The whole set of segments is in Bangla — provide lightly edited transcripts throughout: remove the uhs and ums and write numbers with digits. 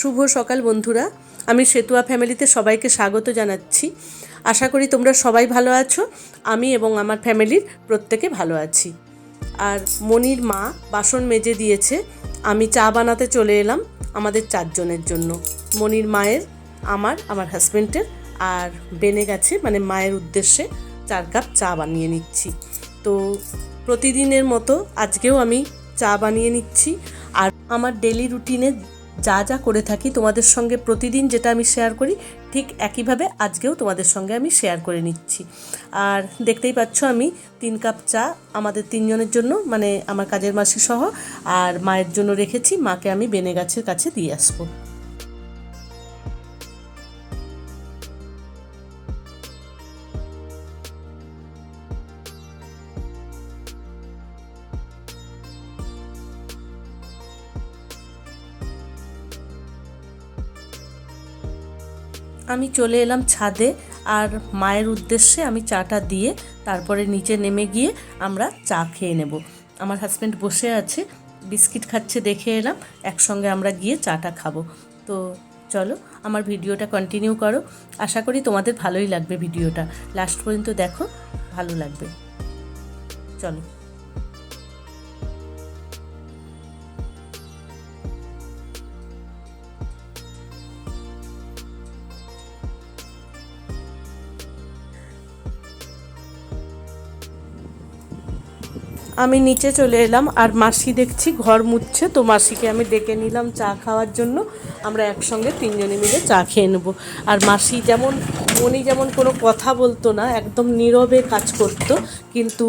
শুভ সকাল বন্ধুরা, আমি সেতুয়া ফ্যামিলিতে সবাইকে স্বাগত জানাচ্ছি। আশা করি তোমরা সবাই ভালো আছো। আমি এবং আমার ফ্যামিলির প্রত্যেকে ভালো আছি। আর মনির মা বাসন মেজে দিয়েছে, আমি চা বানাতে চলে এলাম আমাদের 4 জনের জন্য। মনির মায়ের, আমার হাজব্যান্ডের, আর বেনে গেছে মানে মায়ের উদ্দেশ্যে 4 কাপ চা বানিয়ে নিচ্ছি। তো প্রতিদিনের মতো আজকেও আমি চা বানিয়ে নিচ্ছি। আর আমার ডেলি রুটিনে যা যা করে থাকি তোমাদের সঙ্গে প্রতিদিন যেটা আমি শেয়ার করি, ঠিক একইভাবে আজকেও তোমাদের সঙ্গে আমি শেয়ার করে নিচ্ছি। আর দেখতেই পাচ্ছ আমি 3 কাপ চা আমাদের 3 জনের জন্য, মানে আমার কাজের মাসি সহ, আর মায়ের জন্য রেখেছি। মাকে আমি বেনে গাছের কাছে দিয়ে আসবো। আমি চলে এলাম ছাদে, আর মায়ের উদ্দেশ্যে আমি চাটা দিয়ে তারপরে নিচে নেমে গিয়ে আমরা চা খেয়ে নেব। আমার হাজব্যান্ড বসে আছে, বিস্কিট খাচ্ছে দেখে এলাম, একসঙ্গে আমরা গিয়ে চাটা খাবো। তো চলো আমার ভিডিওটা কন্টিনিউ করো। আশা করি তোমাদের ভালোই লাগবে ভিডিওটা, লাস্ট পর্যন্ত দেখো, ভালো লাগবে। চলো। আমি নিচে চলে এলাম, আর মাসি দেখছি ঘর মুছছে, তো মাসিকে আমি ডেকে নিলাম চা খাওয়ার জন্য। আমরা একসঙ্গে 3 জনে মিলে চা খেয়ে নেব। আর মাসি যেমন, মনি যেমন কোনো কথা বলতো না, একদম নীরবে কাজ করতো, কিন্তু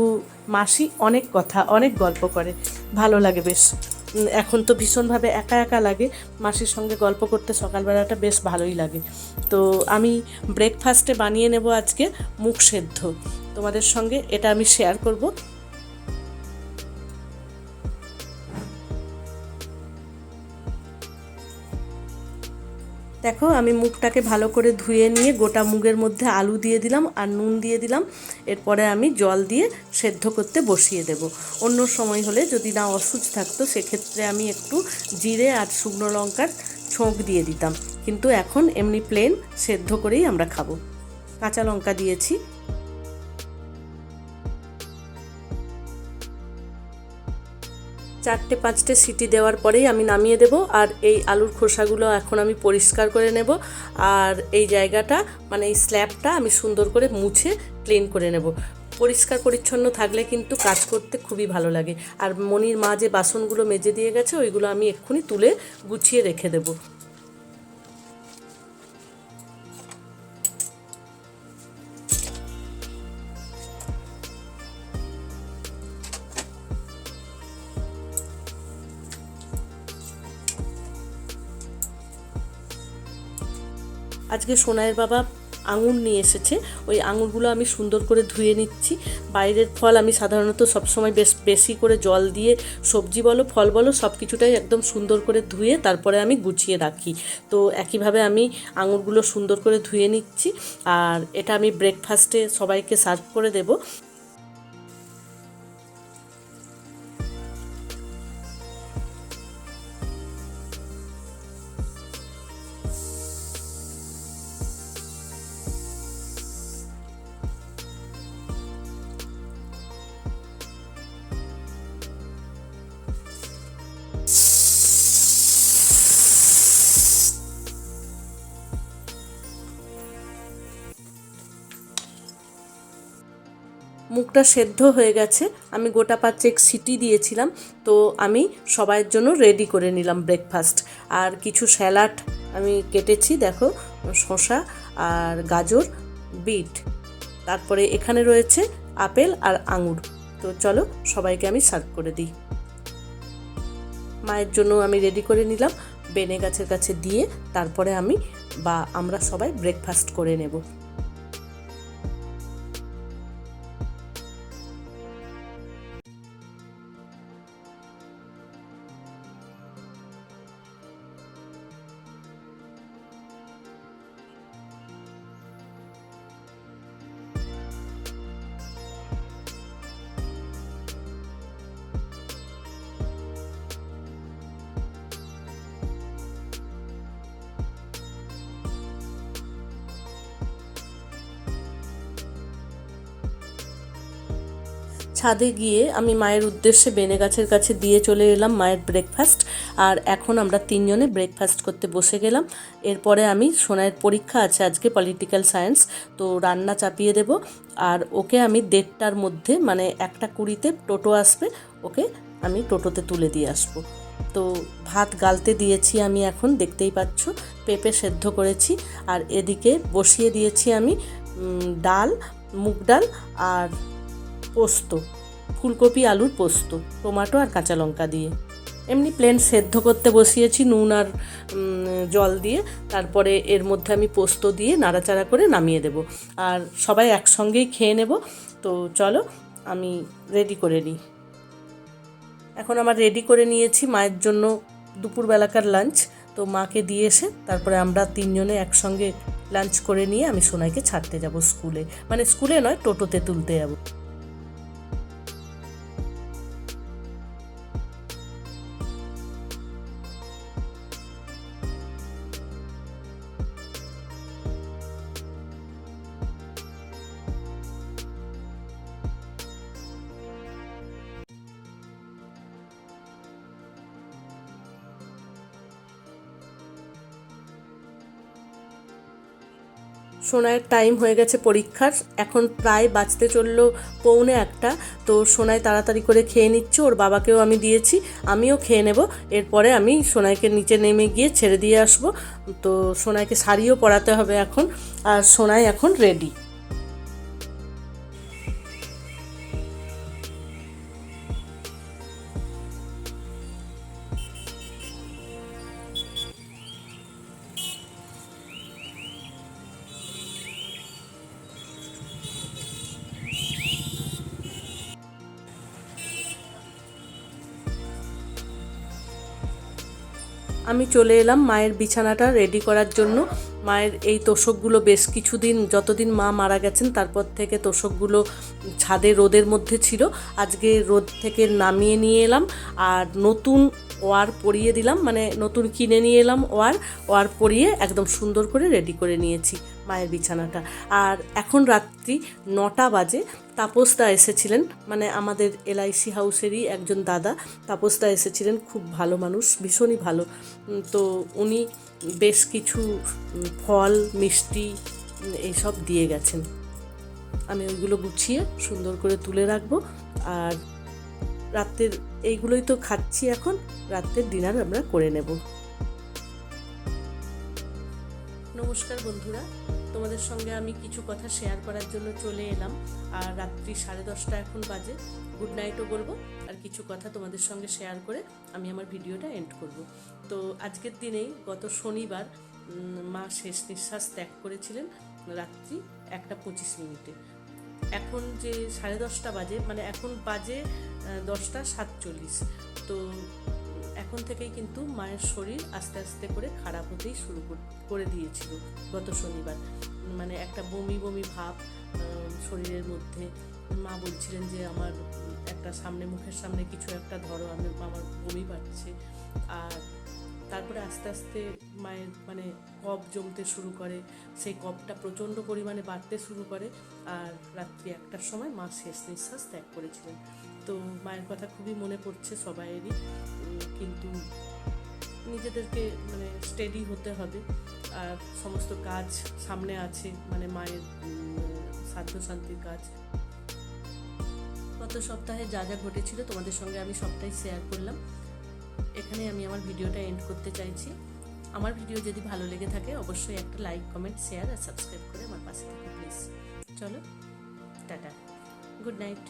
মাসি অনেক কথা, অনেক গল্প করে, ভালো লাগে বেশ। এখন তো ভীষণভাবে একা একা লাগে, মাসির সঙ্গে গল্প করতে সকালবেলাটা বেশ ভালোই লাগে। তো আমি ব্রেকফাস্টে বানিয়ে নেব আজকে মুগ সেদ্ধ, তোমাদের সঙ্গে এটা আমি শেয়ার করব। দেখো আমি মুগটাকে ভালো করে ধুয়ে নিয়ে গোটা মুগের মধ্যে আলু দিয়ে দিলাম আর নুন দিয়ে দিলাম। এরপরে আমি জল দিয়ে সেদ্ধ করতে বসিয়ে দেব। অন্য সময় হলে যদি না অসুচ থাকতো সেক্ষেত্রে আমি একটু জিরে আর শুকনো লঙ্কার ছোঁক দিয়ে দিতাম, কিন্তু এখন এমনি প্লেন সেদ্ধ করেই আমরা খাবো। কাঁচা লঙ্কা দিয়েছি। 4-5টে সিটি দেওয়ার পরেই আমি নামিয়ে দেব। আর এই আলুর খোসাগুলো এখন আমি পরিষ্কার করে নেব, আর এই জায়গাটা মানে এই স্ল্যাবটা আমি সুন্দর করে মুছে ক্লিন করে নেব। পরিষ্কার পরিচ্ছন্ন থাকলে কিন্তু কাজ করতে খুবই ভালো লাগে। আর মনির মা যে বাসনগুলো মেজে দিয়ে গেছে ওইগুলো আমি এক্ষুনি তুলে গুছিয়ে রেখে দেবো। আজকে সোনাইয়ের বাবা আঙুর নিয়ে এসেছে, ওই আঙুরগুলো আমি সুন্দর করে ধুয়ে নিচ্ছি। বাইরের ফল আমি সাধারণত সবসময় বেশি করে জল দিয়ে, সবজি বলো ফল বলো সব কিছুটাই একদম সুন্দর করে ধুয়ে তারপরে আমি গুছিয়ে রাখি। তো একইভাবে আমি আঙুরগুলো সুন্দর করে ধুয়ে নিচ্ছি, আর এটা আমি ব্রেকফাস্টে সবাইকে সার্ভ করে দেব। মুগটা সেদ্ধ হয়ে গেছে, আমি গোটা 5 সিটি দিয়েছিলাম। তো আমি সবার জন্য রেডি করে নিলাম ব্রেকফাস্ট। আর কিছু স্যালাড আমি কেটেছি, দেখো, শসা আর গাজর, বিট, তারপরে এখানে রয়েছে আপেল আর আঙুর। তো চলো সবাইকে আমি সার্ভ করে দিই। মায়ের জন্য আমি রেডি করে নিলাম, বেনে গাছের কাছে দিয়ে তারপরে আমরা সবাই ব্রেকফাস্ট করে নেব। ছাদে গিয়ে আমি মায়ের উদ্দেশ্যে বেনে গাছের কাছে দিয়ে চলে এলাম মায়ের ব্রেকফাস্ট। আর এখন আমরা তিনজনে ব্রেকফাস্ট করতে বসে গেলাম। এরপরে আমি সোনাইয়ের পরীক্ষা আছে আজকে, পলিটিক্যাল সায়েন্স, তো রান্না চাপিয়ে দেব। আর ওকে আমি 1:30টার মধ্যে, মানে 1:20-তে টোটো আসবে, ওকে আমি টোটোতে তুলে দিয়ে আসবো। তো ভাত গালতে দিয়েছি আমি, এখন দেখতেই পাচ্ছ পেঁপে সেদ্ধ করেছি। আর এদিকে বসিয়ে দিয়েছি আমি ডাল, মুগ ডাল আর পোস্ত, ফুলকপি আলুর পোস্ত, টমেটো আর কাঁচা লঙ্কা দিয়ে এমনি প্লেন সেদ্ধ করতে বসিয়েছি নুন আর জল দিয়ে। তারপরে এর মধ্যে আমি পোস্ত দিয়ে নাড়াচাড়া করে নামিয়ে দেব। আর সবাই একসঙ্গেই খেয়ে নেব। তো চলো আমি রেডি করে নিই। এখন আমার রেডি করে নিয়েছি মায়ের জন্য দুপুরবেলাকার লাঞ্চ। তো মাকে দিয়ে এসে তারপরে আমরা তিনজনে একসঙ্গে লাঞ্চ করে নিয়ে আমি সোনাইকে ছাড়তে যাব স্কুলে, মানে স্কুলে নয়, টোটোতে তুলতে যাব। সোনাইয়ের টাইম হয়ে গেছে পরীক্ষার, এখন প্রায় বাজতে চললো 1:45। তো সোনাই তাড়াতাড়ি করে খেয়ে নিচ্ছে, ওর বাবাকেও আমি দিয়েছি, আমিও খেয়ে নেব। এরপরে আমি সোনাইকে নিচে নেমে গিয়ে ছেড়ে দিয়ে আসব। তো সোনাইকে শাড়িও পরাতে হবে এখন। আর সোনাই এখন রেডি। আমি চলে এলাম মায়ের বিছানাটা রেডি করার জন্য। মায়ের এই তোষকগুলো বেশ কিছুদিন, যতদিন মা মারা গেছেন তারপর থেকে তোষকগুলো ছাদে রোদের মধ্যে ছিল। আজকে রোদ থেকে নামিয়ে নিয়ে এলাম আর নতুন ওয়ার পরিয়ে দিলাম, মানে নতুন কিনে নিয়ে এলাম ওয়ার পরিয়ে একদম সুন্দর করে রেডি করে নিয়েছি মায়ের বিছানাটা। আর এখন রাত্রি 9টা বাজে। তাপসদা এসেছিলেন, মানে আমাদের LIC হাউসেরই একজন দাদা, তাপসদা এসেছিলেন, খুব ভালো মানুষ, ভীষণই ভালো। তো উনি বেশ কিছু ফল, মিষ্টি এইসব দিয়ে গেছেন। আমি ওইগুলো গুছিয়ে সুন্দর করে তুলে রাখবো। আর রাতের এইগুলোই তো খাচ্ছি এখন, রাতের ডিনার আমরা করে নেব। নমস্কার বন্ধুরা, তোমাদের সঙ্গে আমি কিছু কথা শেয়ার করার জন্য চলে এলাম। আর রাত্রি 10:30 এখন বাজে, গুড নাইটও বলবো আর কিছু কথা তোমাদের সঙ্গে শেয়ার করে আমি আমার ভিডিওটা এন্ড করব। তো আজকের দিনেই গত শনিবার মা শেষ নিঃশ্বাস ত্যাগ করেছিলেন রাত্রি 1:25। এখন যে 10:30 বাজে, মানে এখন বাজে 10:47। তো এখন থেকেই কিন্তু মায়ের শরীর আস্তে আস্তে করে খারাপ হতেই শুরু করে দিয়েছিল গত শনিবার। মানে একটা বমি বমি ভাব শরীরের মধ্যে। মা বলছিলেন যে আমার একটা মুখের সামনে কিছু একটা ধরো, আমার বমি পাচ্ছে। আর তারপরে আস্তে আস্তে মায়ের মানে কফ জমতে শুরু করে, সেই কফটা প্রচণ্ড পরিমাণে বাড়তে শুরু করে। আর রাত্রি 1টার সময় মা শেষ নিঃশ্বাস ত্যাগ করেছিলেন। তো মায়ের কথা খুবই মনে পড়ছে সবাইয়েরই, কিন্তু নিজেদেরকে মানে স্টেডি হতে হবে। আর সমস্ত কাজ সামনে আছে, মানে মায়ের শ্রাদ্ধ শান্তির কাজ। গত সপ্তাহে যা যা ঘটেছিল তোমাদের সঙ্গে আমি সবটাই শেয়ার করলাম। এখানে আমি আমার ভিডিওটা এন্ড করতে চাইছি। আমার ভিডিও যদি ভালো লেগে থাকে অবশ্যই একটা লাইক, কমেন্ট, শেয়ার আর সাবস্ক্রাইব করে আমার পাশে থাকো প্লিজ। চলো, টাটা, গুড নাইট।